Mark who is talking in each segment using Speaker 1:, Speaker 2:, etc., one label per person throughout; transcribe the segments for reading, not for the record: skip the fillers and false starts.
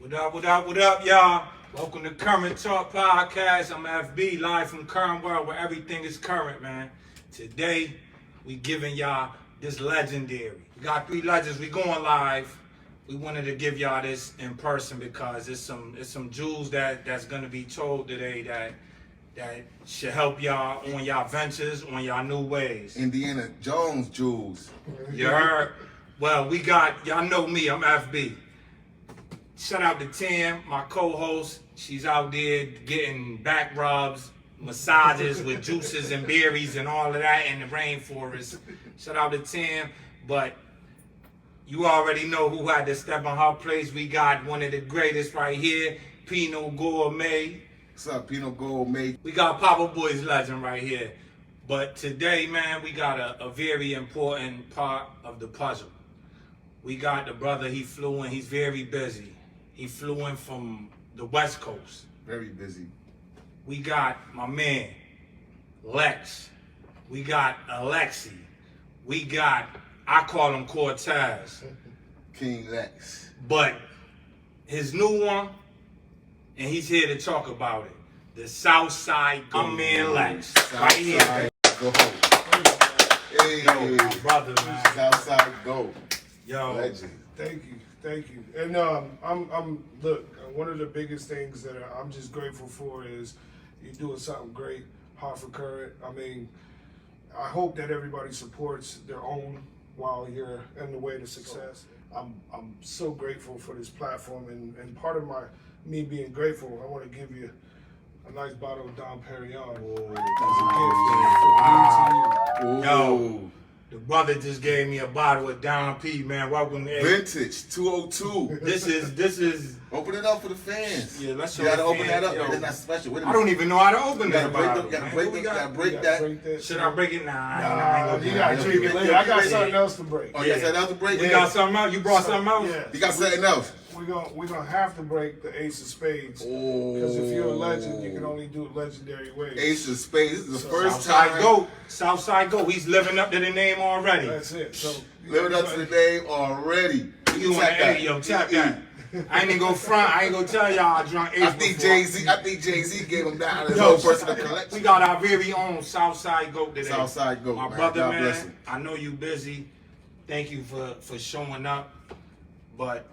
Speaker 1: What up, y'all? Welcome to Current Talk Podcast. I'm FB, live from Current World, where everything is current, man. Today, we giving y'all this legendary. We got 3 legends. We going live. We wanted to give y'all this in person because it's some jewels that's gonna be told today that should help y'all on y'all ventures, on y'all new ways.
Speaker 2: Indiana Jones jewels.
Speaker 1: You heard? Well, we got, y'all know me, I'm FB. Shout out to Tim, my co-host. She's out there getting back rubs, massages with juices and berries and all of that in the rainforest. Shout out to Tim. But you already know who had to step on her place. We got one of the greatest right here, Pinot Gourmet.
Speaker 2: What's up, Pinot Gourmet?
Speaker 1: We got Papa Boy's legend right here. But today, man, we got a very important part of the puzzle. We got the brother, he flew in, he's very busy. He flew in from the West Coast.
Speaker 2: Very busy.
Speaker 1: We got my man, Lex. We got Alexi. We got, I call him Cortez.
Speaker 2: King Lex.
Speaker 1: But his new one, and he's here to talk about it. The SouthSide Goat. My man Lex. Right here.
Speaker 2: Go. Hey.
Speaker 1: Yo, my brother, man.
Speaker 2: SouthSide Goat.
Speaker 1: Yo.
Speaker 2: Legend.
Speaker 3: Thank you. And look, one of the biggest things that I'm just grateful for is you're doing something great, hot for current. I mean, I hope that everybody supports their own while you're in the way to success. I'm so grateful for this platform, and part of me being grateful, I want to give you a nice bottle of Dom Perignon as a gift from me to you.
Speaker 1: Yo. The brother just gave me a bottle of Don P, man. Welcome to
Speaker 2: Vintage 202.
Speaker 1: This is.
Speaker 2: Open it up for the fans.
Speaker 1: Yeah, let's show
Speaker 2: You gotta
Speaker 1: the
Speaker 2: open
Speaker 1: fans,
Speaker 2: that up.
Speaker 1: yo.
Speaker 2: That's not special.
Speaker 1: I don't even know how to open that bottle.
Speaker 2: You gotta break that.
Speaker 1: Should I break it? Nah, I ain't
Speaker 3: You
Speaker 1: gonna
Speaker 3: gotta
Speaker 1: do
Speaker 3: drink
Speaker 1: it.
Speaker 3: it later. I got something else to break.
Speaker 2: Oh, you got something else to break?
Speaker 1: We got something else? You brought something else?
Speaker 3: Yeah.
Speaker 2: You got something else?
Speaker 3: We're gonna have to break the Ace of Spades. Because if you're a legend, you can only do it legendary ways.
Speaker 2: Ace of Spades. This is the first
Speaker 1: Southside
Speaker 2: time.
Speaker 1: Goat. Southside Goat. He's living up to the name already.
Speaker 3: That's it. So
Speaker 2: Living up to the name already.
Speaker 1: You want to yo, tap that. I ain't even gonna front. I ain't gonna tell y'all I drunk Ace.
Speaker 2: I think Jay-Z gave him that his whole personal collection.
Speaker 1: We got our very own Southside Goat today.
Speaker 2: Southside Goat,
Speaker 1: my
Speaker 2: man.
Speaker 1: brother,
Speaker 2: God
Speaker 1: man.
Speaker 2: bless him.
Speaker 1: I know you busy. Thank you for showing up. But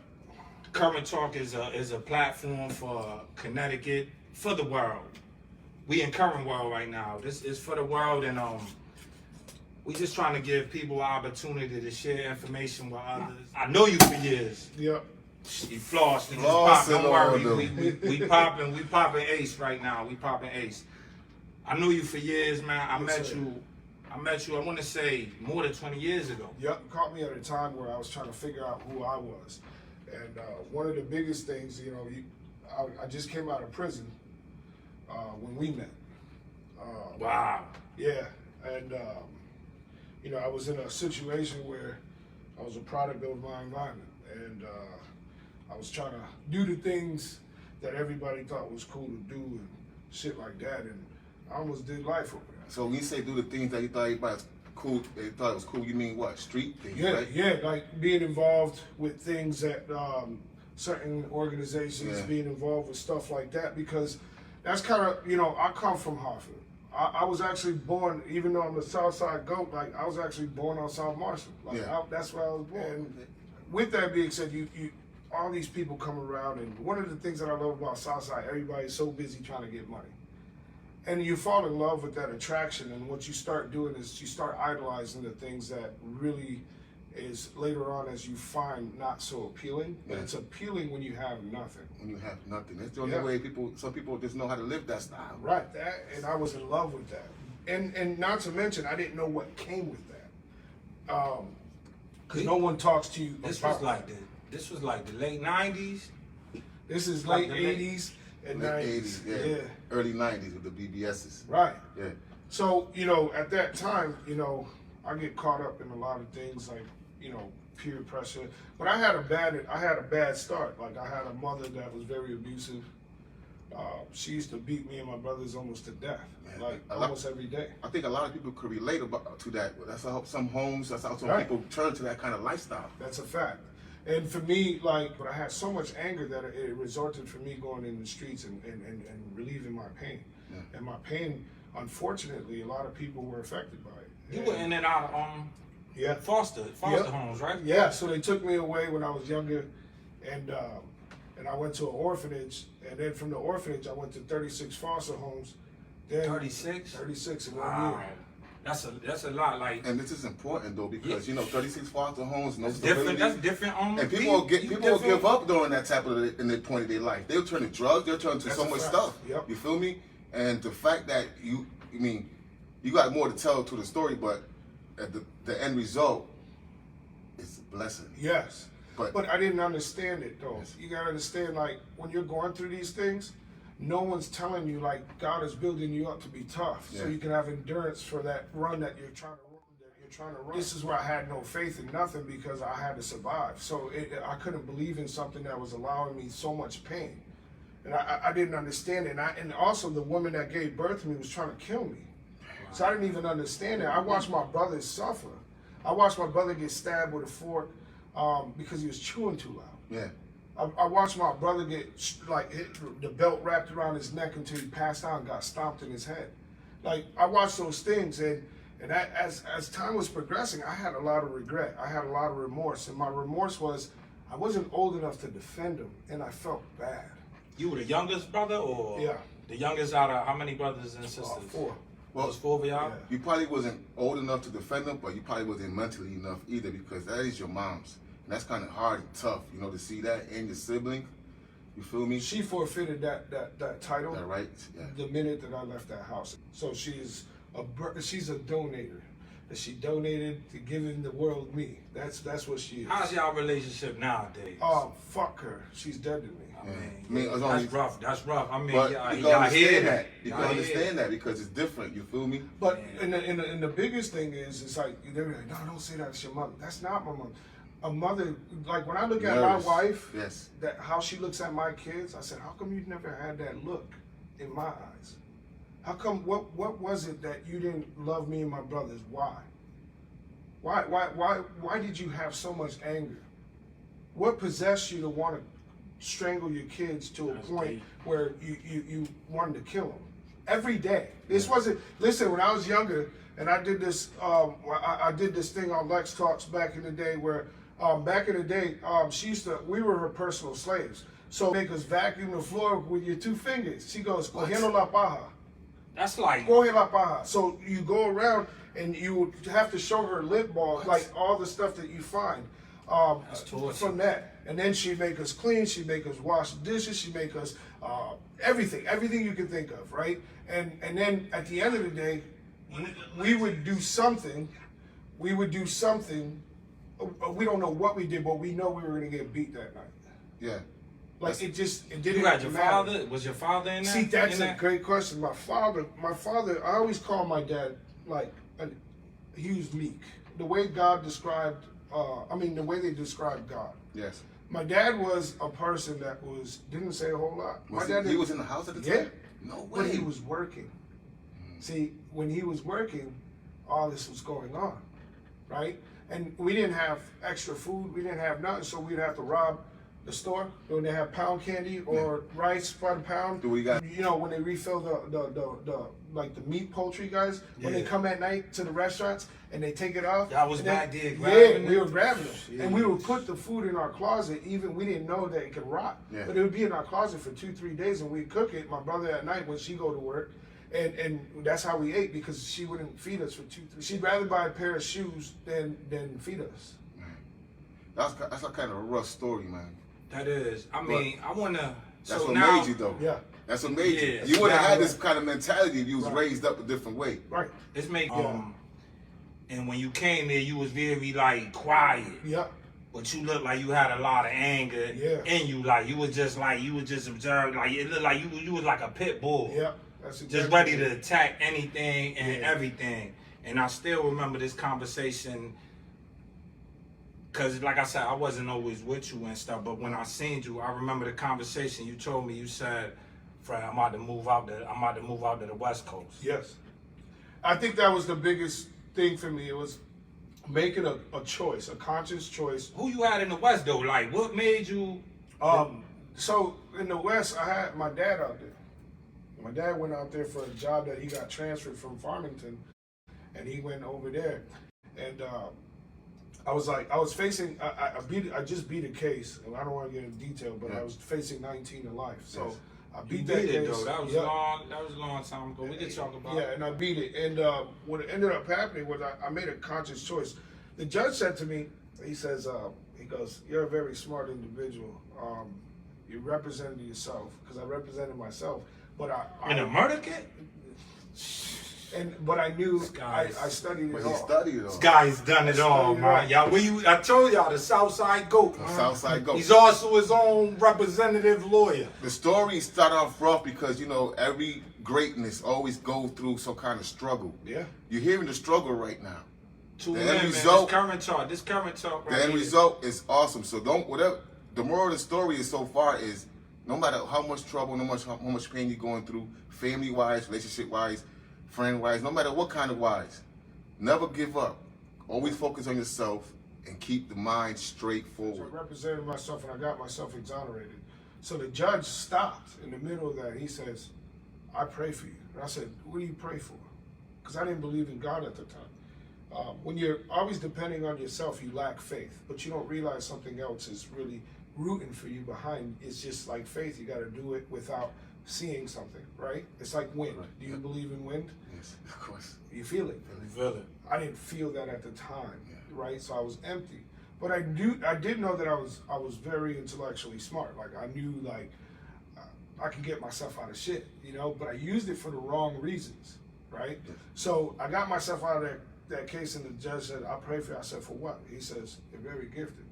Speaker 1: Current Talk is a platform for Connecticut, for the world. We in Current World right now. This is for the world, and we just trying to give people an opportunity to share information with others. I know you for years.
Speaker 3: Yep.
Speaker 1: You flossed and
Speaker 2: Floss
Speaker 1: just pop. Don't
Speaker 2: and all
Speaker 1: worry, we popping Ace right now. We popping Ace. I knew you for years, man. I met you. I want to say more than 20 years ago.
Speaker 3: Yep. Caught me at a time where I was trying to figure out who I was, and one of the biggest things, I just came out of prison when we met.
Speaker 1: Wow.
Speaker 3: Yeah, and I was in a situation where I was a product of my environment, and I was trying to do the things that everybody thought was cool to do and shit like that, and I almost did life over there.
Speaker 2: So when you say do the things that you thought everybody was cool, they thought it was cool, you mean what? Street things,
Speaker 3: Yeah,
Speaker 2: right?
Speaker 3: yeah, like being involved with things that certain organizations, being involved with stuff like that, because that's kind of, I come from Hartford. I was actually born, even though I'm a Southside Goat, like I was actually born on South Marshall. Like that's where I was born. And with that being said, you all these people come around, and one of the things that I love about Southside, everybody's so busy trying to get money. And you fall in love with that attraction, and what you start doing is you start idolizing the things that really is later on as you find not so appealing. But it's appealing when you have nothing.
Speaker 2: When you have nothing. That's the only way some people just know how to live that style.
Speaker 3: Right, and I was in love with that. And not to mention, I didn't know what came with that. Because no one talks to you
Speaker 1: This
Speaker 3: about
Speaker 1: was like the late 90s.
Speaker 3: This is
Speaker 1: like
Speaker 3: late 80s and
Speaker 2: Late
Speaker 3: 90s.
Speaker 2: 80s, yeah. Early 90s with the BBSs.
Speaker 3: Right.
Speaker 2: Yeah.
Speaker 3: So, at that time, I get caught up in a lot of things like, peer pressure. But I had a bad start. Like, I had a mother that was very abusive. She used to beat me and my brothers almost to death, like almost every day.
Speaker 2: I think a lot of people could relate to that. That's how some homes, that's how some people turn to that kind of lifestyle.
Speaker 3: That's a fact. And for me, like, but I had so much anger that it resulted for me going in the streets and relieving my pain.
Speaker 2: Yeah.
Speaker 3: And my pain, unfortunately, a lot of people were affected by it.
Speaker 1: You were in and out of foster homes, right?
Speaker 3: Yeah, so they took me away when I was younger, and I went to an orphanage, and then from the orphanage I went to 36 foster homes. Then
Speaker 1: 36?
Speaker 3: 36 in
Speaker 1: Wow.
Speaker 3: 1 year.
Speaker 1: That's a lot. Like,
Speaker 2: And this is important though because 36 foster homes, no
Speaker 1: that's
Speaker 2: stability.
Speaker 1: different. That's different.
Speaker 2: And people will give up during that type of in their point of their life. They'll turn to drugs. They'll turn to
Speaker 3: That's
Speaker 2: so
Speaker 3: a
Speaker 2: much
Speaker 3: fact.
Speaker 2: stuff.
Speaker 3: Yep.
Speaker 2: You feel me? And the fact that you got more to tell to the story, but at the end result, it's a blessing.
Speaker 3: Yes. But I didn't understand it though.
Speaker 2: Yes.
Speaker 3: You gotta understand, like, when you're going through these things, no one's telling you, like, God is building you up to be tough, so
Speaker 2: Yeah.
Speaker 3: you can have endurance for that run that you're trying to run. This is where I had no faith in nothing because I had to survive. So I couldn't believe in something that was allowing me so much pain, and I didn't understand it. And also the woman that gave birth to me was trying to kill me, so I didn't even understand it. I watched my brothers suffer. I watched my brother get stabbed with a fork because he was chewing too loud.
Speaker 2: Yeah.
Speaker 3: I watched my brother get the belt wrapped around his neck until he passed out and got stomped in his head. Like, I watched those things, and as time was progressing, I had a lot of regret. I had a lot of remorse, and my remorse was I wasn't old enough to defend him, and I felt bad.
Speaker 1: you were the youngest brother, or
Speaker 3: Yeah.
Speaker 1: the youngest out of how many brothers and sisters?
Speaker 3: 4.
Speaker 1: Well, it was 4 of y'all.
Speaker 3: Yeah.
Speaker 2: You probably wasn't old enough to defend them, but you probably wasn't mentally enough either because that is your mom's. And that's kind of hard and tough, to see that in your sibling. You feel me?
Speaker 3: She forfeited that title
Speaker 2: That right? Yeah.
Speaker 3: the minute that I left that house. So she's a donator. That she donated to giving the world me. That's what she is.
Speaker 1: How's y'all relationship nowadays?
Speaker 3: Oh, fuck her. She's dead to me.
Speaker 1: I
Speaker 2: mean, it's only-
Speaker 1: that's rough. That's rough. I mean,
Speaker 2: But
Speaker 1: y'all
Speaker 2: you
Speaker 1: hear
Speaker 2: can understand that. You
Speaker 1: Y'all
Speaker 2: can
Speaker 1: hear
Speaker 2: understand that because it's different. You feel me?
Speaker 3: But and the biggest thing is, it's like they're like, no, don't say that's your mother. That's not my mother. A mother, like when I look at my
Speaker 2: Nervous.
Speaker 3: wife,
Speaker 2: Yes.
Speaker 3: that how she looks at my kids, I said, how come you never had that look in my eyes? How come? What was it that you didn't love me and my brothers? Why? Why did you have so much anger? What possessed you to want to strangle your kids to a
Speaker 1: That's
Speaker 3: point
Speaker 1: deep.
Speaker 3: where you wanted to kill them every day? This wasn't. Listen, when I was younger, and I did this. I did this thing on Lex Talks back in the day where. Back in the day, we were her personal slaves. So make us vacuum the floor with your 2 fingers. She goes, cogiendo la paja.
Speaker 1: That's like,
Speaker 3: Coge la paja. So you go around and you would have to show her lip balls, like all the stuff that you find
Speaker 1: That's torture.
Speaker 3: from that. And then she'd make us clean, she'd make us wash dishes, she'd make us everything you can think of, right? And then at the end of the day, we would do something. We don't know what we did, but we know we were gonna get beat that night.
Speaker 2: Yeah.
Speaker 3: Like it didn't.
Speaker 1: you had your
Speaker 3: matter.
Speaker 1: father? Was your father in there?
Speaker 3: See, that's
Speaker 1: in
Speaker 3: a
Speaker 1: that?
Speaker 3: great question. My father. I always call my dad like he was meek. The way God described, the way they described God.
Speaker 2: Yes.
Speaker 3: My dad was a person that didn't say a whole lot. My dad
Speaker 2: He was in the house at the time? No way.
Speaker 3: but he was working. See, when he was working, all this was going on, right? And we didn't have extra food. We didn't have nothing, so we'd have to rob the store when they have pound candy or rice by the pound.
Speaker 2: Do we got?
Speaker 3: When they refill the meat poultry guys, when they
Speaker 1: Yeah.
Speaker 3: come at night to the restaurants and they take it off.
Speaker 1: Y'all was
Speaker 3: and then-
Speaker 1: back there
Speaker 3: Yeah,
Speaker 1: grabbing
Speaker 3: we
Speaker 1: it?
Speaker 3: were grabbing them.
Speaker 1: Shit.
Speaker 3: And we would put the food in our closet, even we didn't know that it could rot.
Speaker 2: Yeah.
Speaker 3: But it would be in our closet for 2-3 days and we'd cook it, my brother at night when she go to work. And that's how we ate because she wouldn't feed us for 2-3. She'd rather buy a pair of shoes than feed us.
Speaker 2: That's a kind of a rough story, man.
Speaker 1: That is. I mean, I wanna.
Speaker 2: That's
Speaker 1: So
Speaker 2: what
Speaker 1: now,
Speaker 2: made you though.
Speaker 3: Yeah,
Speaker 2: That's what made you.
Speaker 1: Yeah.
Speaker 2: You would have
Speaker 3: Yeah,
Speaker 2: had this
Speaker 3: right.
Speaker 2: kind of mentality if you was
Speaker 3: Right.
Speaker 2: raised up a different way.
Speaker 3: right.
Speaker 1: It's make
Speaker 3: Yeah.
Speaker 1: and when you came there, you was very like quiet,
Speaker 3: Yeah,
Speaker 1: but you looked like you had a lot of anger
Speaker 3: Yeah.
Speaker 1: in you. Like you was just observed. Like it looked like you was like a pit bull.
Speaker 3: yeah. That's
Speaker 1: Just
Speaker 3: exactly
Speaker 1: ready
Speaker 3: it.
Speaker 1: to attack anything and
Speaker 3: Yeah.
Speaker 1: everything. And I still remember this conversation because, like I said, I wasn't always with you and stuff. But when I seen you, I remember the conversation you told me. You said, "Fred, I'm about to move out to the West Coast."
Speaker 3: Yes. I think that was the biggest thing for me. It was making a choice, a conscious choice.
Speaker 1: Who you had in the West though? Like, what made you?
Speaker 3: So in the West, I had my dad out there. My dad went out there for a job that he got transferred from Farmington, and he went over there. And I was facing. I just beat a case, and I don't want to get into detail, but I was facing 19 to life. So.
Speaker 2: Yes.
Speaker 3: I beat
Speaker 1: You
Speaker 3: that
Speaker 1: beat it
Speaker 3: case.
Speaker 1: though. That was long. That was a long time ago. We could talk about.
Speaker 3: Yeah, and I beat it. And what ended up happening was I made a conscious choice. The judge said to me, he says, he goes, "You're a very smart individual. You represented yourself," because I represented myself. But
Speaker 1: In a murder case?
Speaker 3: But I knew I
Speaker 1: Guys.
Speaker 3: studied
Speaker 2: But
Speaker 3: it
Speaker 2: he
Speaker 3: all.
Speaker 2: studied it
Speaker 1: This
Speaker 2: all.
Speaker 1: guy's done it all,
Speaker 3: Studied
Speaker 1: man.
Speaker 3: it
Speaker 1: Y'all, I told y'all the SouthSide Goat,
Speaker 2: The
Speaker 1: man.
Speaker 2: SouthSide Goat.
Speaker 1: He's also his own representative lawyer.
Speaker 2: The story started off rough because, you know, every greatness always go through some kind of struggle.
Speaker 3: Yeah.
Speaker 2: You're hearing the struggle right now.
Speaker 1: Two
Speaker 2: The
Speaker 1: men,
Speaker 2: end
Speaker 1: man.
Speaker 2: result-
Speaker 1: This current talk right
Speaker 2: The end
Speaker 1: here.
Speaker 2: result is awesome. So the moral of the story is so far is no matter how much trouble, how much pain you're going through, family-wise, relationship-wise, friend-wise, no matter what kind of wise, never give up. Always focus on yourself and keep the mind straight
Speaker 3: So I
Speaker 2: forward.
Speaker 3: represented myself, and I got myself exonerated. So the judge stopped in the middle of that. He says, "I pray for you." And I said, "What do you pray for?" Because I didn't believe in God at the time. When you're always depending on yourself, you lack faith, but you don't realize something else is really rooting for you behind. It's just like faith. You got to do it without seeing something, right? It's like wind.
Speaker 2: Right.
Speaker 3: Do you believe in wind?
Speaker 2: Yes, of course.
Speaker 3: You feel it.
Speaker 1: Feel it.
Speaker 3: I didn't feel that at the time,
Speaker 2: Yeah.
Speaker 3: right? So I was empty. But I did know that I was very intellectually smart. Like I knew I could get myself out of shit, you know. But I used it for the wrong reasons, right?
Speaker 2: Yeah.
Speaker 3: So I got myself out of that case, and the judge said, "I pray for you." I said, "For what?" He says, "You're very gifted,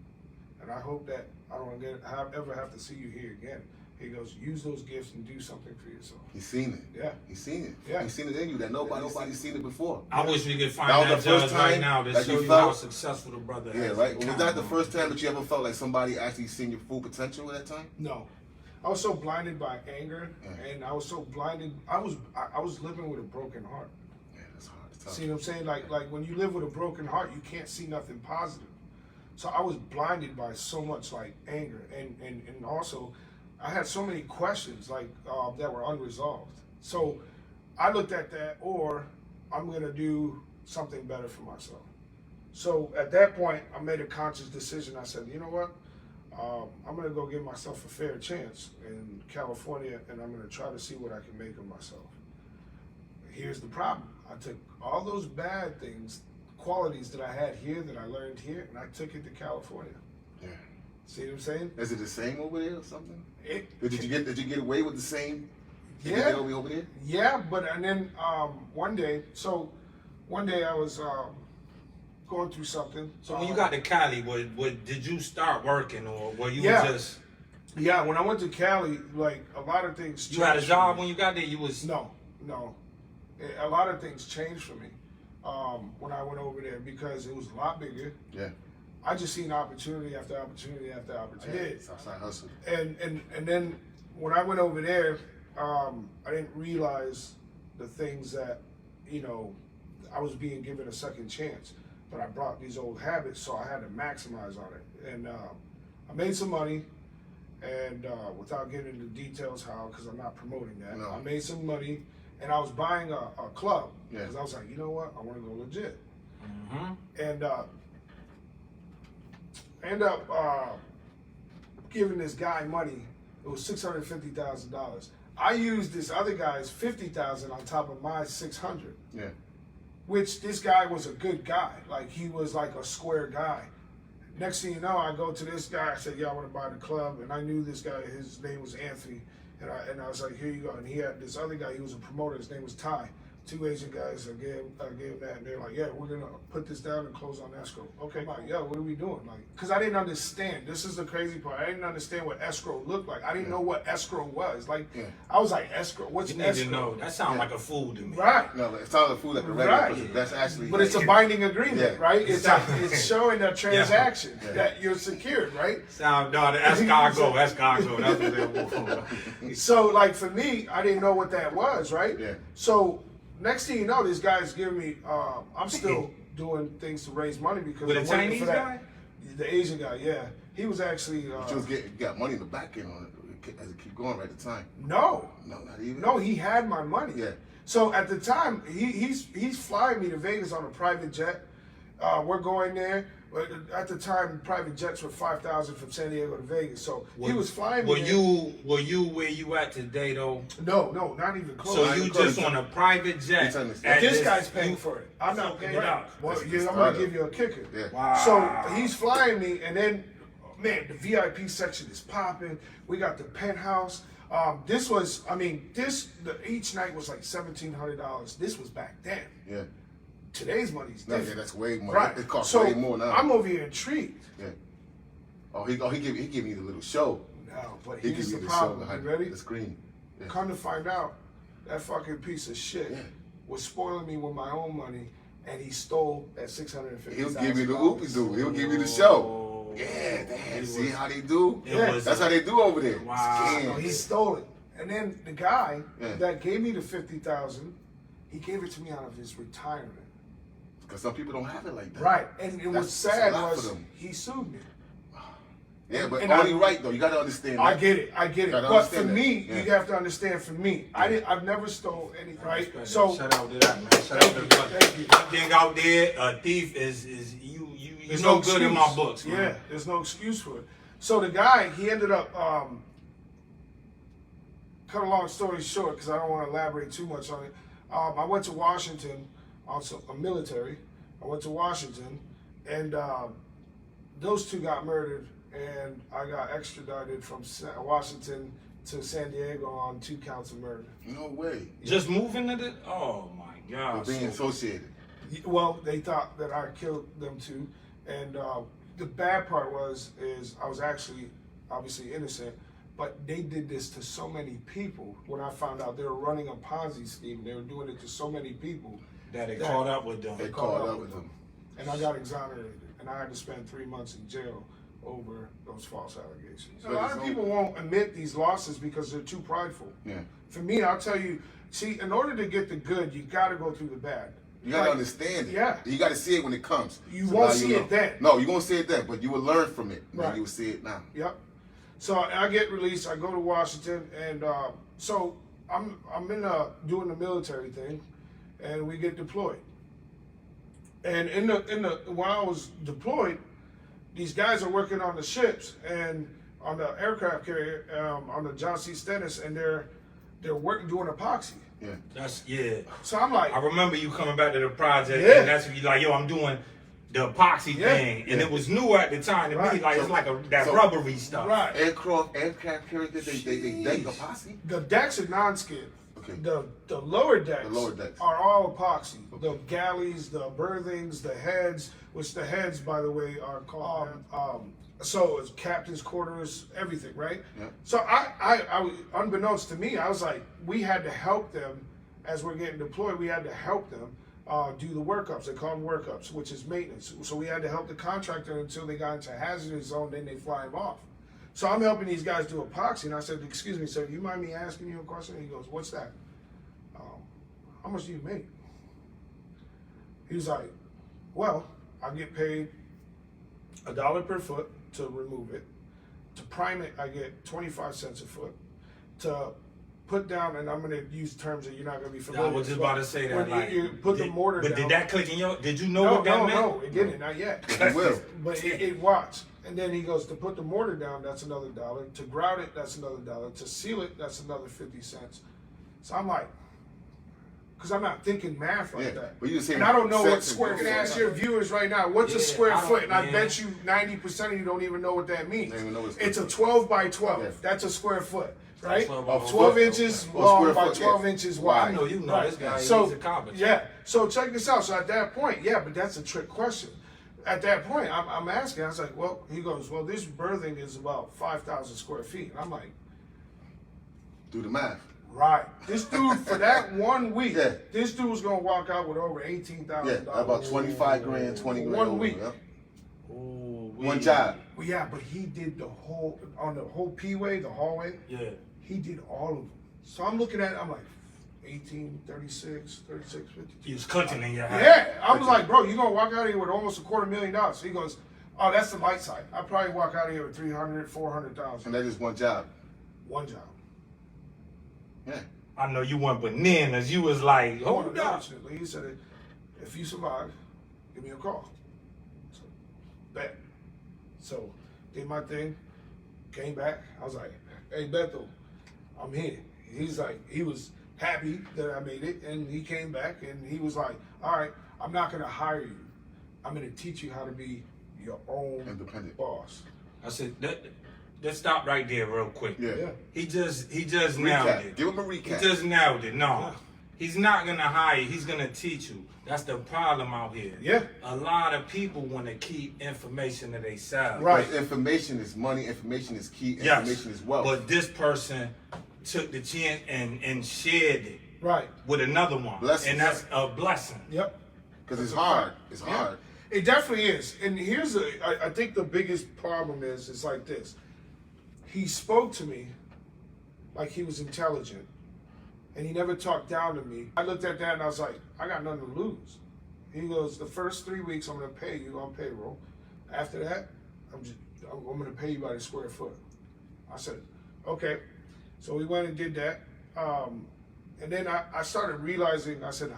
Speaker 3: and I hope that I don't ever have to see you here again." He goes, "Use those gifts and do something for yourself."
Speaker 2: He's seen it.
Speaker 3: Yeah.
Speaker 2: He's seen it.
Speaker 3: Yeah.
Speaker 2: He's seen it in you that nobody's seen it before.
Speaker 1: I wish we could find
Speaker 2: That was
Speaker 1: that
Speaker 2: the first
Speaker 1: judge right
Speaker 2: time
Speaker 1: now to
Speaker 2: that
Speaker 1: show
Speaker 2: you
Speaker 1: you how
Speaker 2: felt-
Speaker 1: successful the brother
Speaker 2: Yeah,
Speaker 1: is.
Speaker 2: right. Was that the first time that you ever felt like somebody actually seen your full potential at that time?
Speaker 3: No, I was so blinded by anger,
Speaker 2: Yeah.
Speaker 3: and I was so blinded. I was living with a broken heart.
Speaker 2: Yeah, that's hard. It's tough.
Speaker 3: See what I'm saying? Like when you live with a broken heart, you can't see nothing positive. So I was blinded by so much like anger, and also I had so many questions that were unresolved. So I looked at that, or I'm gonna do something better for myself. So at that point, I made a conscious decision. I said, you know what? I'm gonna go give myself a fair chance in California, and I'm gonna try to see what I can make of myself. Here's the problem. I took all those bad things, qualities that I had here, that I learned here, and I took it to California.
Speaker 2: Yeah.
Speaker 3: See what I'm saying?
Speaker 2: Is it the same over there or something?
Speaker 3: It,
Speaker 2: Did you get away with the same? Did you
Speaker 3: Yeah.
Speaker 2: get away over there?
Speaker 3: yeah, and then one day I was going through something.
Speaker 1: So when you got to Cali, did you start working, or were you
Speaker 3: Yeah.
Speaker 1: just?
Speaker 3: Yeah, when I went to Cali, like a lot of things.
Speaker 1: You had a
Speaker 3: changed
Speaker 1: job
Speaker 3: for me.
Speaker 1: when you got there. You was.
Speaker 3: No. A lot of things changed for me when I went over there because it was a lot bigger.
Speaker 2: Yeah.
Speaker 3: I just seen opportunity after opportunity after opportunity.
Speaker 2: Southside hustle.
Speaker 3: And then when I went over there, I didn't realize the things that, I was being given a second chance. But I brought these old habits, so I had to maximize on it. And I made some money, and without getting into details how, because I'm not promoting that,
Speaker 2: No.
Speaker 3: I made some money, and I was buying a club.
Speaker 2: Yeah.
Speaker 3: Because I was like, you know what, I want to go legit.
Speaker 1: Mm-hmm.
Speaker 3: And end up giving this guy money. It was $650,000. I used this other guy's $50,000 on top of my $600.
Speaker 2: Yeah.
Speaker 3: Which this guy was a good guy. Like he was like a square guy. Next thing you know, I go to this guy. I said, "Yeah, I want to buy the club." And I knew this guy. His name was Anthony. And I was like, "Here you go." And he had this other guy. He was a promoter. His name was Ty. Two Asian guys. I gave that, and they're like, "Yeah, we're gonna put this down and close on escrow." Okay, I'm like, "Yo, what are we doing?" Like, because I didn't understand. This is the crazy part. I didn't understand what escrow looked like. I didn't know what escrow was. Like,
Speaker 2: Yeah.
Speaker 3: I was like, "Escrow? What's
Speaker 1: You need
Speaker 3: escrow?"
Speaker 1: to know. That sounds
Speaker 2: Yeah.
Speaker 1: like a fool to me.
Speaker 3: Right.
Speaker 2: No, it's not a food like a regular
Speaker 3: Right.
Speaker 2: person. That's actually.
Speaker 3: But it's a binding agreement,
Speaker 2: Yeah.
Speaker 3: right? It's showing a transaction
Speaker 2: Yeah.
Speaker 3: that you're secured, right?
Speaker 1: Sound no, the escargot. That's what they're for.
Speaker 3: So, like for me, I didn't know what that was, right?
Speaker 2: Yeah.
Speaker 3: So next thing you know, this guy's giving me. I'm still doing things to raise money because
Speaker 1: With
Speaker 3: I'm
Speaker 1: a
Speaker 3: waiting
Speaker 1: Chinese
Speaker 3: for that.
Speaker 1: guy?
Speaker 3: The Asian guy, yeah. He was actually.
Speaker 2: But you was got money in the back end on it as it keep going right at the time.
Speaker 3: No.
Speaker 2: No, not even.
Speaker 3: No, he had my money.
Speaker 2: Yeah.
Speaker 3: So at the time, he's flying me to Vegas on a private jet. We're going there. But at the time, private jets were $5,000 from San Diego to Vegas. So he was flying me.
Speaker 1: Were you where you at today though?
Speaker 3: No, not even close.
Speaker 1: So you just on a private jet?
Speaker 3: This guy's paying for it. I'm not paying
Speaker 1: Right.
Speaker 3: it. Well, yeah, I'm gonna give you a kicker.
Speaker 2: Yeah.
Speaker 1: Wow.
Speaker 3: So he's flying me, and then, man, the VIP section is popping. We got the penthouse. This was, each night was like $1,700. This was back then.
Speaker 2: Yeah.
Speaker 3: Today's money's
Speaker 2: No,
Speaker 3: different.
Speaker 2: yeah, that's way more.
Speaker 3: Right.
Speaker 2: It costs
Speaker 3: so
Speaker 2: way more now.
Speaker 3: I'm over here intrigued.
Speaker 2: Yeah. Oh, he give me the little show.
Speaker 3: No, but
Speaker 2: He
Speaker 3: here's
Speaker 2: give
Speaker 3: the
Speaker 2: me the show
Speaker 3: problem.
Speaker 2: behind
Speaker 3: You ready?
Speaker 2: the screen. Yeah.
Speaker 3: Come to find out, that fucking piece of shit
Speaker 2: Yeah.
Speaker 3: was spoiling me with my own money, and he stole that $650,000.
Speaker 2: He'll give you the whoopie do. He'll give you the show. Yeah, damn. See how they do?
Speaker 3: Yeah.
Speaker 2: That's how they do over there.
Speaker 1: Wow.
Speaker 3: No,
Speaker 2: Scams.
Speaker 3: he stole it. And then the guy
Speaker 2: Yeah.
Speaker 3: that gave me the $50,000, he gave it to me out of his retirement.
Speaker 2: Because some people don't have it like that.
Speaker 3: Right. And what's
Speaker 2: That's
Speaker 3: sad
Speaker 2: a lot for
Speaker 3: was
Speaker 2: them.
Speaker 3: he sued me.
Speaker 2: Yeah, but
Speaker 3: And
Speaker 2: only
Speaker 3: I-
Speaker 2: right though. You gotta understand.
Speaker 3: I
Speaker 2: that.
Speaker 3: get it. I get it.
Speaker 2: Gotta
Speaker 3: But for
Speaker 2: understand that.
Speaker 3: me,
Speaker 2: Yeah.
Speaker 3: you have to understand. For me, I've never stole anything. Right.
Speaker 1: Respect
Speaker 3: So
Speaker 1: that. Shout out to that, man. Shout out to the brother.
Speaker 3: Thank you.
Speaker 1: One thing out there, a thief is you
Speaker 3: there's
Speaker 1: no
Speaker 3: no
Speaker 1: good in
Speaker 3: excuse.
Speaker 1: my books, man.
Speaker 3: Yeah. There's no excuse for it. So the guy, he ended up. Cut a long story short, because I don't want to elaborate too much on it. I went to Washington, also a military. I went to Washington, and those two got murdered, and I got extradited from Washington to San Diego on 2 counts of murder.
Speaker 2: No way.
Speaker 1: Just moving to the. Oh my God.
Speaker 2: For being
Speaker 1: So-
Speaker 2: associated.
Speaker 3: Well, they thought that I killed them too, and the bad part is I was actually obviously innocent, but they did this to so many people. When I found out they were running a Ponzi scheme, they were doing it to so many people.
Speaker 1: that it caught up with them.
Speaker 2: They caught up with them.
Speaker 3: And I got exonerated, and I had to spend 3 months in jail over those false allegations. A lot of people won't admit these losses because they're too prideful.
Speaker 2: Yeah.
Speaker 3: For me, I'll tell you, see, in order to get the good, you got to go through the bad.
Speaker 2: You gotta
Speaker 3: Like,
Speaker 2: understand it.
Speaker 3: Yeah.
Speaker 2: You gotta see it when it comes.
Speaker 3: You
Speaker 2: So
Speaker 3: won't
Speaker 2: now
Speaker 3: see
Speaker 2: know.
Speaker 3: it then.
Speaker 2: No, you won't see it then, but you will learn from it. And
Speaker 3: Right.
Speaker 2: then you will see it now.
Speaker 3: Yep. So I get released. I go to Washington, and so I'm in doing the military thing, and we get deployed. And in the when I was deployed, these guys are working on the ships and on the aircraft carrier, on the John C. Stennis, and they're working doing epoxy.
Speaker 2: Yeah.
Speaker 1: That's yeah.
Speaker 3: So I'm like,
Speaker 1: I remember you coming back to the project,
Speaker 3: Yeah.
Speaker 1: and that's when you like, yo, I'm doing the epoxy
Speaker 3: Yeah.
Speaker 1: thing, and it was new at the time to me.
Speaker 3: Right.
Speaker 1: Like it's
Speaker 2: So-
Speaker 1: like that
Speaker 2: so-
Speaker 1: rubbery stuff.
Speaker 3: right.
Speaker 2: Aircraft carriers, they deck a posse?
Speaker 3: The decks are non-skid.
Speaker 2: Okay.
Speaker 3: The lower decks,
Speaker 2: The lower decks.
Speaker 3: are all epoxy.
Speaker 2: Okay.
Speaker 3: The galleys, the berthings, the heads, which the heads, by the way, are called. So it's captain's quarters, everything, right?
Speaker 2: Yeah.
Speaker 3: So I, unbeknownst to me, I was like, we had to help them as we're getting deployed. We had to help them do the workups. They call them workups, which is maintenance. So we had to help the contractor until they got into a hazardous zone. Then they fly him off. So I'm helping these guys do epoxy, and I said, "Excuse me, sir, you mind me asking you a question?" He goes, "What's that?" How much do you make? He was like, "Well, I get paid $1 per foot to remove it. To prime it, I get 25 cents a foot. To put down, and I'm going to use terms that you're not going to be familiar
Speaker 1: I
Speaker 3: with.
Speaker 1: was just about to say that.
Speaker 3: When
Speaker 1: Like,
Speaker 3: you put the mortar
Speaker 1: but
Speaker 3: down.
Speaker 1: did that click in your? Did you know
Speaker 3: No,
Speaker 1: what that meant?
Speaker 3: no, it didn't, not yet.
Speaker 2: You will.
Speaker 3: But it watch. And then he goes, to put the mortar down, that's another $1. To grout it, that's another $1. To seal it, that's another 50 cents. So I'm like, because I'm not thinking math like
Speaker 2: Yeah.
Speaker 3: that.
Speaker 2: But you just saying
Speaker 3: And I don't know what
Speaker 2: sets and
Speaker 3: square. Can I ask your viewers right now, what's a
Speaker 1: Yeah,
Speaker 3: square
Speaker 1: I don't-
Speaker 3: foot? And I
Speaker 1: man.
Speaker 3: bet you 90% of you don't even know what that means.
Speaker 2: Don't even know what a
Speaker 3: It's a
Speaker 2: square
Speaker 3: 12 by 12.
Speaker 2: Yeah.
Speaker 3: That's a square foot, right?
Speaker 1: 12
Speaker 2: by
Speaker 3: 12
Speaker 2: foot.
Speaker 3: inches
Speaker 2: Oh,
Speaker 3: long
Speaker 2: square
Speaker 3: by
Speaker 2: foot,
Speaker 3: 12
Speaker 2: yeah.
Speaker 3: inches
Speaker 1: I
Speaker 3: wide.
Speaker 1: know you know this guy.
Speaker 3: So
Speaker 1: He's a carpenter.
Speaker 3: yeah. So check this out. So at that point, yeah, but that's a trick question. At that point, I'm asking. I was like, well, he goes, well, this berthing is about 5,000 square feet. And I'm like,
Speaker 2: Do the math.
Speaker 3: right. This dude for that 1 week,
Speaker 2: Yeah.
Speaker 3: this dude was gonna walk out with over $18,000.
Speaker 2: Yeah, about 25 grand, 20 grand.
Speaker 3: 1
Speaker 2: over,
Speaker 3: week.
Speaker 2: yeah.
Speaker 1: Ooh,
Speaker 2: One job.
Speaker 3: Well, yeah, but he did the whole on the whole P-way, the hallway.
Speaker 1: Yeah.
Speaker 3: He did all of them. So I'm looking at it, I'm like, 18, 36, 52.
Speaker 1: He was clinching in your head.
Speaker 3: Yeah, I was like, bro, you're going to walk out of here with almost $250,000. He goes, oh, that's the light side. I'll probably walk out of here with 300, 400,000.
Speaker 2: And that's just one job.
Speaker 3: One job.
Speaker 2: Yeah.
Speaker 1: I know you went bananas. You was like, hold up.
Speaker 3: Unfortunately, he said, if you survive, give me a call. So, bet. So, did my thing, came back. I was like, hey, Beto, I'm here. He's like, he was happy that I made it, and he came back, and he was like, all right, I'm not going to hire you. I'm going to teach you how to be your own
Speaker 2: Independent
Speaker 3: boss.
Speaker 1: I said, let's stop right there real quick.
Speaker 2: Yeah.
Speaker 1: He just nailed it.
Speaker 2: Give him a recap.
Speaker 1: He just nailed it. No.
Speaker 3: Yeah.
Speaker 1: He's not gonna hire you, he's gonna teach you. That's the problem out here.
Speaker 3: Yeah.
Speaker 1: A lot of people wanna keep information to themselves.
Speaker 3: Right.
Speaker 2: Because information is money, information is key,
Speaker 1: Yes.
Speaker 2: information is wealth.
Speaker 1: But this person took the chance and shared it
Speaker 3: Right.
Speaker 1: with another one.
Speaker 2: Blessings.
Speaker 1: And that's a blessing.
Speaker 3: Yep.
Speaker 2: Because it's hard. It's
Speaker 3: Yeah.
Speaker 2: hard.
Speaker 3: It definitely is. And here's I think the biggest problem is it's like this. He spoke to me like he was intelligent, and he never talked down to me. I looked at that and I was like, I got nothing to lose. He goes, the first 3 weeks I'm going to pay you on payroll. After that, I'm going to pay you by the square foot. I said, okay. So we went and did that. And then I started realizing, I said,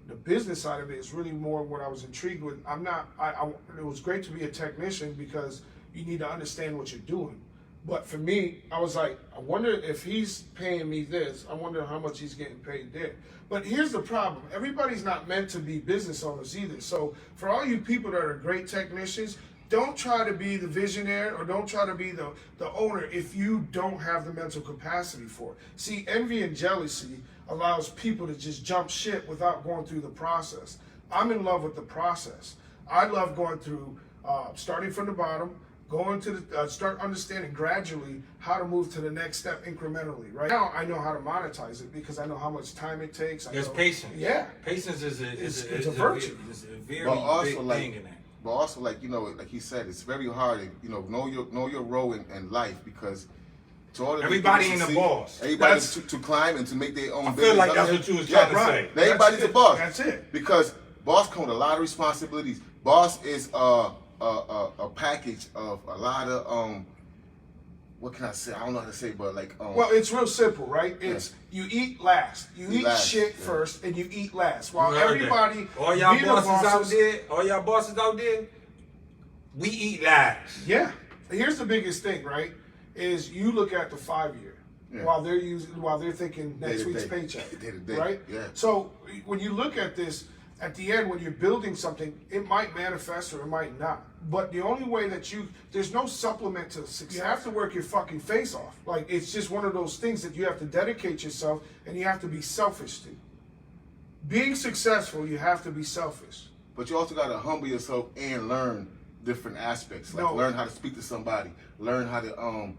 Speaker 3: the business side of it is really more what I was intrigued with. It was great to be a technician because you need to understand what you're doing. But for me, I was like, I wonder if he's paying me this, I wonder how much he's getting paid there. But here's the problem. Everybody's not meant to be business owners either. So for all you people that are great technicians, don't try to be the visionary or don't try to be the owner if you don't have the mental capacity for it. See, envy and jealousy allows people to just jump ship without going through the process. I'm in love with the process. I love going through, starting from the bottom, going to the, start understanding gradually how to move to the next step incrementally. Right now, I know how to monetize it because I know how much time it takes.
Speaker 1: There's patience.
Speaker 3: Yeah.
Speaker 1: Patience is
Speaker 3: It's a virtue.
Speaker 1: It's a very
Speaker 2: But also,
Speaker 1: big
Speaker 2: like,
Speaker 1: thing in that.
Speaker 2: but also, like, you know, like he said, it's very hard to, know your role in life because to all of
Speaker 1: Everybody
Speaker 2: these
Speaker 1: ain't a
Speaker 2: people
Speaker 1: boss.
Speaker 2: Everybody
Speaker 3: That's-
Speaker 2: to climb and to make their own
Speaker 1: I
Speaker 2: business.
Speaker 1: feel like that's what you was trying to say.
Speaker 2: Everybody's
Speaker 3: That's
Speaker 2: a boss.
Speaker 3: That's it.
Speaker 2: Because boss comes with a lot of responsibilities. Boss is a package of a lot of what can I say? I don't know how to say, but like
Speaker 3: Well, it's real simple, right? It's you eat last. You eat
Speaker 2: last,
Speaker 3: shit
Speaker 2: yeah.
Speaker 3: first, and you eat last. While
Speaker 1: You heard
Speaker 3: everybody,
Speaker 1: that. all y'all
Speaker 3: being the
Speaker 1: bosses out there, we eat last.
Speaker 3: Yeah. Here's the biggest thing, right? Is you look at the 5-year
Speaker 2: Yeah.
Speaker 3: while they're thinking next
Speaker 2: Day to
Speaker 3: week's
Speaker 2: day.
Speaker 3: paycheck,
Speaker 2: Day to day.
Speaker 3: right?
Speaker 2: Yeah.
Speaker 3: So when you look at this, at the end, when you're building something, it might manifest or it might not. But the only way that there's no supplement to success. You have to work your fucking face off. Like, it's just one of those things that you have to dedicate yourself and you have to be selfish to. Being successful, you have to be selfish.
Speaker 2: But you also got to humble yourself and learn different aspects. Like learn how to speak to somebody, learn how to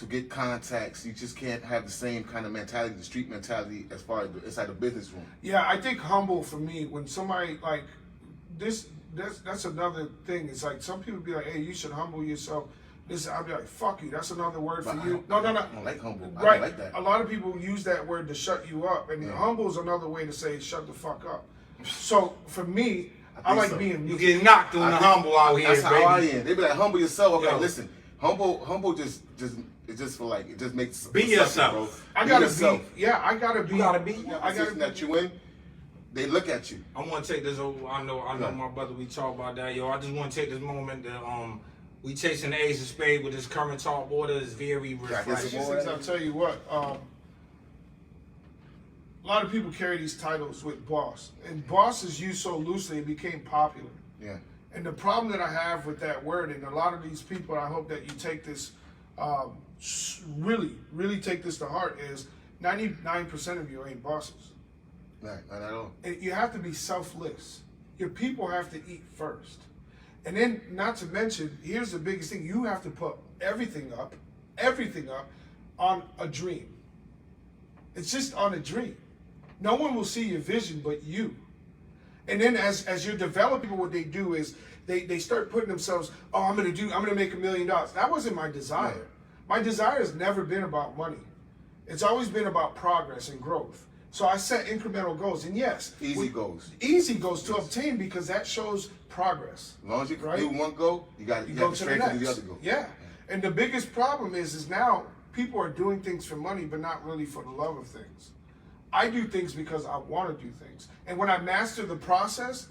Speaker 2: get contacts. You just can't have the same kind of mentality, the street mentality, as far as inside the business room.
Speaker 3: Yeah, I think humble for me, when somebody like this, that's another thing. It's like some people be like, hey, you should humble yourself. I'll be like, fuck you, that's another word for
Speaker 2: But
Speaker 3: you.
Speaker 2: I
Speaker 3: No.
Speaker 2: don't like humble. I
Speaker 3: Right.
Speaker 2: don't like that.
Speaker 3: A lot of people use that word to shut you up, and humble is another way to say shut the fuck up. So for me, I like
Speaker 2: so.
Speaker 3: being.
Speaker 1: You get knocked on the humble out here,
Speaker 2: That's how I
Speaker 1: baby.
Speaker 2: am. They be like, humble yourself. I'm
Speaker 1: Yo.
Speaker 2: like, listen, humble just it's just for like, it just makes
Speaker 1: Be yourself.
Speaker 2: bro.
Speaker 3: I gotta
Speaker 2: yourself.
Speaker 3: be. Yeah, I gotta be.
Speaker 1: You gotta be.
Speaker 3: Yeah,
Speaker 2: I got that you in. They look at you.
Speaker 1: I want to take this over. I know
Speaker 2: Yeah.
Speaker 1: my brother, we talk about that. Yo, I just want to take this moment that we chasing the ace of spade with this current talk order is very
Speaker 2: Gotta get some
Speaker 1: refreshing.
Speaker 2: more.
Speaker 3: I'll tell you what. A lot of people carry these titles with boss, and boss is used so loosely it became popular.
Speaker 2: Yeah.
Speaker 3: And the problem that I have with that word, and a lot of these people, I hope that you take this, really take this to heart, is 99% of you ain't bosses.
Speaker 2: Not at all.
Speaker 3: And you have to be selfless. Your people have to eat first. And then, not to mention, here's the biggest thing, you have to put everything up on a dream. It's just on a dream. No one will see your vision but you. And then as you're developing, what they do is they start putting themselves, oh, I'm gonna make $1 million. That wasn't my desire. My desire has never been about money. It's always been about progress and growth. So I set incremental goals, and yes,
Speaker 2: Easy goals.
Speaker 3: Easy goals to obtain because that shows progress.
Speaker 2: As long as you
Speaker 3: Right?
Speaker 2: do one goal, you got
Speaker 3: You
Speaker 2: to
Speaker 3: go to the
Speaker 2: strengthen
Speaker 3: next.
Speaker 2: the other goal.
Speaker 3: Yeah, and the biggest problem is now people are doing things for money, but not really for the love of things. I do things because I want to do things, and when I master the process,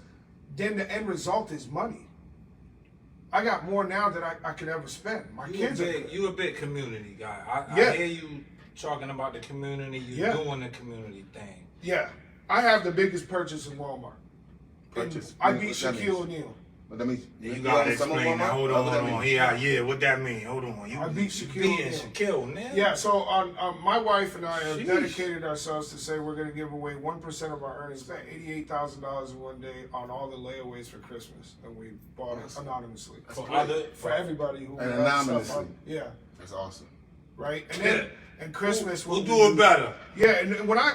Speaker 3: then the end result is money. I got more now than I could ever spend. My kids
Speaker 1: You a big community guy. I hear you talking about the community. You doing the community thing.
Speaker 3: Yeah, I have the biggest purchase in Walmart.
Speaker 2: Purchase.
Speaker 3: I beat
Speaker 2: What that
Speaker 3: Shaquille
Speaker 2: means?
Speaker 3: O'Neal.
Speaker 2: What that means?
Speaker 1: You gotta explain that. Hold on. Yeah, what that mean? Hold on.
Speaker 3: I beat Shaquille
Speaker 1: beating
Speaker 3: O'Neal.
Speaker 1: Shaquille, man.
Speaker 3: Yeah, so my wife and I have
Speaker 1: Sheesh.
Speaker 3: dedicated ourselves to say we're going to give away 1% of our earnings, spent $88,000 in one day on all the layaways for Christmas, and we bought it anonymously for everybody who
Speaker 2: And
Speaker 3: had
Speaker 2: anonymously.
Speaker 3: stuff on- yeah,
Speaker 2: That's awesome.
Speaker 3: right. And then and Christmas
Speaker 1: We'll do it better.
Speaker 3: Yeah, and when I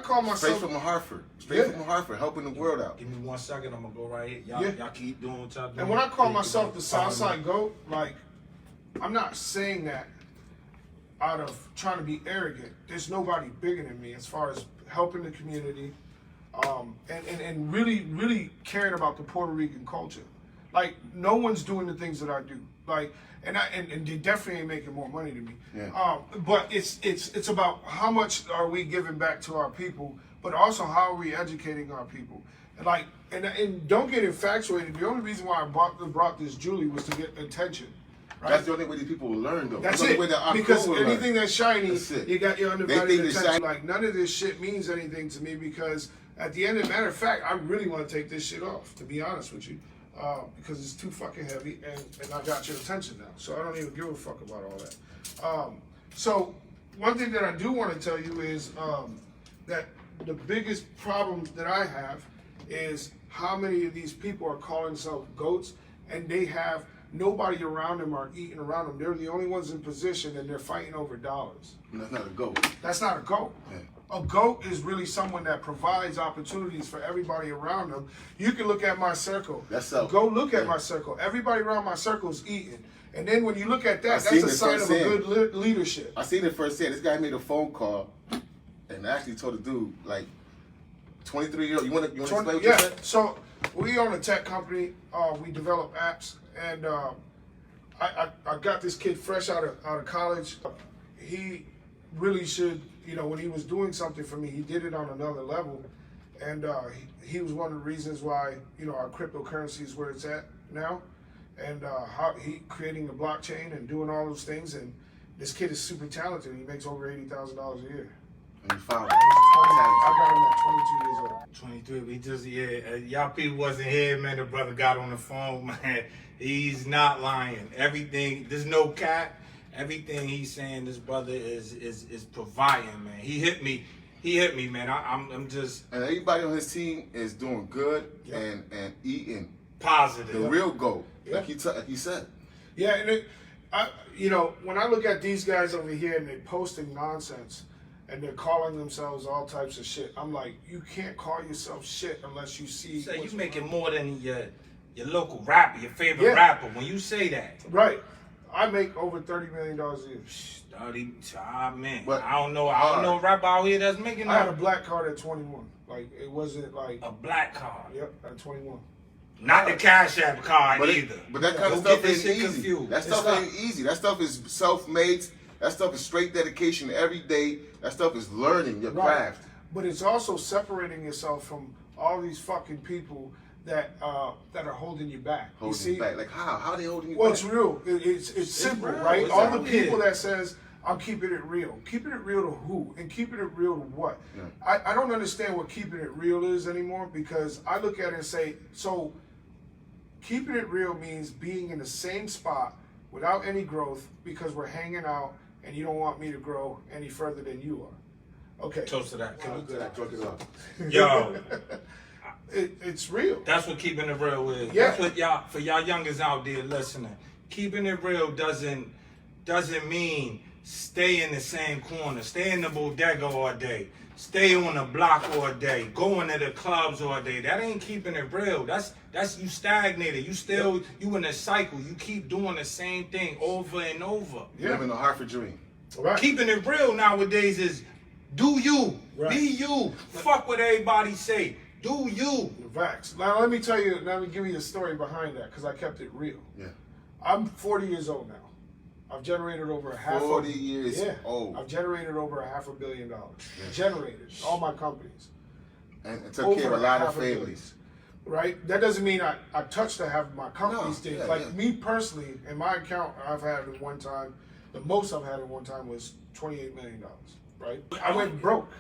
Speaker 3: call myself
Speaker 2: Straight from Hartford. Straight from Hartford, helping the world out.
Speaker 1: Give me 1 second. I'm gonna go right here. Y'all keep doing what y'all doing.
Speaker 3: And when I call myself the SouthSide Goat, like, I'm not saying that out of trying to be arrogant. There's nobody bigger than me as far as helping the community, and really caring about the Puerto Rican culture. Like, no one's doing the things that I do. Like, and they definitely ain't making more money than me.
Speaker 2: Yeah.
Speaker 3: But it's about how much are we giving back to our people, but also how are we educating our people. And like, and don't get infatuated. The only reason why I brought this Julie was to get attention. Right?
Speaker 2: That's the only way these people will learn, though.
Speaker 3: That's
Speaker 2: the
Speaker 3: it.
Speaker 2: only way that our
Speaker 3: Because
Speaker 2: crew will
Speaker 3: anything
Speaker 2: learn.
Speaker 3: that's shiny,
Speaker 2: That's it.
Speaker 3: you got your
Speaker 2: They
Speaker 3: undivided
Speaker 2: think it's
Speaker 3: attention.
Speaker 2: shiny.
Speaker 3: Like, none of this shit means anything to me because at the end of matter of fact, I really want to take this shit off, to be honest with you. Because it's too fucking heavy and I got your attention now. So I don't even give a fuck about all that. So one thing that I do want to tell you is that the biggest problem that I have is how many of these people are calling themselves goats and they have nobody around them or eating around them. They're the only ones in position and they're fighting over dollars.
Speaker 2: And that's not a goal.
Speaker 3: That's not a goat.
Speaker 2: Yeah.
Speaker 3: A goat is really someone that provides opportunities for everybody around them. You can look at my circle.
Speaker 2: That's so.
Speaker 3: Go look at
Speaker 2: Yeah.
Speaker 3: my circle. Everybody around my circle is eating. And then when you look at that,
Speaker 2: I
Speaker 3: that's
Speaker 2: seen
Speaker 3: a
Speaker 2: it
Speaker 3: sign of a
Speaker 2: firsthand.
Speaker 3: good leadership.
Speaker 2: I seen it firsthand. This guy made a phone call and actually told the dude, like, 23-year-old. You want to explain what you
Speaker 3: Yeah,
Speaker 2: said?
Speaker 3: so we own a tech company. We develop apps. And I got this kid fresh out of college. He really should, when he was doing something for me, he did it on another level. And he was one of the reasons why, our cryptocurrency is where it's at now. And how he creating the blockchain and doing all those things. And this kid is super talented. He makes over $80,000 a year.
Speaker 2: And you found
Speaker 3: I got him at 22 years old.
Speaker 1: 23. We just y'all people wasn't here, man. The brother got on the phone, man. He's not lying. Everything. There's no cap. Everything he's saying, this brother is providing, man. He hit me, man. I'm just
Speaker 2: And everybody on his team is doing good and eating.
Speaker 1: positive.
Speaker 2: The real goal,
Speaker 3: Yeah.
Speaker 2: like he said.
Speaker 3: Yeah, and when I look at these guys over here and they're posting nonsense and they're calling themselves all types of shit, I'm like, you can't call yourself shit unless you see.
Speaker 1: Say
Speaker 3: what's
Speaker 1: you making
Speaker 3: going
Speaker 1: more than your local rapper, your favorite
Speaker 3: Yeah.
Speaker 1: rapper. When you say that,
Speaker 3: on. Right. I make over $30 million a year.
Speaker 1: 30, man.
Speaker 2: But
Speaker 1: I don't know a rapper out here that's making
Speaker 3: I had a
Speaker 1: that.
Speaker 3: black card at 21. Like, it wasn't like,
Speaker 1: A black card,
Speaker 3: yep, at 21.
Speaker 1: not the Cash App card
Speaker 2: But,
Speaker 1: either.
Speaker 2: but that kind of
Speaker 1: Don't
Speaker 2: stuff
Speaker 1: get
Speaker 2: ain't
Speaker 1: this shit
Speaker 2: easy.
Speaker 1: confused.
Speaker 2: That stuff ain't easy. That stuff is self-made. That stuff is straight dedication every day. That stuff is learning your craft.
Speaker 3: But it's also separating yourself from all these fucking people that are holding you back. You
Speaker 2: Holding
Speaker 3: see?
Speaker 2: you back. Like how? How they holding you
Speaker 3: Well,
Speaker 2: back?
Speaker 3: it's real. It's simple,
Speaker 1: real.
Speaker 3: right?
Speaker 1: It's
Speaker 3: All
Speaker 1: out
Speaker 3: the people
Speaker 1: here.
Speaker 3: that says, I'm keeping it real. Keeping it real to who? And keeping it real to what?
Speaker 2: Yeah.
Speaker 3: I don't understand what keeping it real is anymore because I look at it and say, so keeping it real means being in the same spot without any growth because we're hanging out and you don't want me to grow any further than you are. Okay.
Speaker 1: Toast to that.
Speaker 2: Look at that, drunk it up.
Speaker 1: Yo,
Speaker 3: It's real.
Speaker 1: that's what keeping it real is.
Speaker 3: Yeah.
Speaker 1: That's what y'all, for y'all youngers out there listening. Keeping it real doesn't mean stay in the same corner, stay in the bodega all day, stay on the block all day, going to the clubs all day. That ain't keeping it real. That's you stagnated. You in a cycle. You keep doing the same thing over and over.
Speaker 3: Yeah.
Speaker 2: Living the Hartford dream.
Speaker 3: Right.
Speaker 1: Keeping it real nowadays is Do you.
Speaker 3: Right.
Speaker 1: Be you. Fuck what everybody say. Do you.
Speaker 3: Facts. Now let me tell you. Let me give you the story behind that because I kept it real.
Speaker 2: Yeah.
Speaker 3: I'm 40 years old now. I've generated over a half.
Speaker 2: 40 years
Speaker 3: Yeah.
Speaker 2: old.
Speaker 3: I've generated over $500 million. Generated all my companies.
Speaker 2: And took care of a lot of families.
Speaker 3: Right? That doesn't mean I touched to have my companies
Speaker 2: No,
Speaker 3: thing.
Speaker 2: yeah,
Speaker 3: like
Speaker 2: yeah.
Speaker 3: me personally, in my account, I've had at one time, the most I've had at one time was $28 million. Right? I went broke.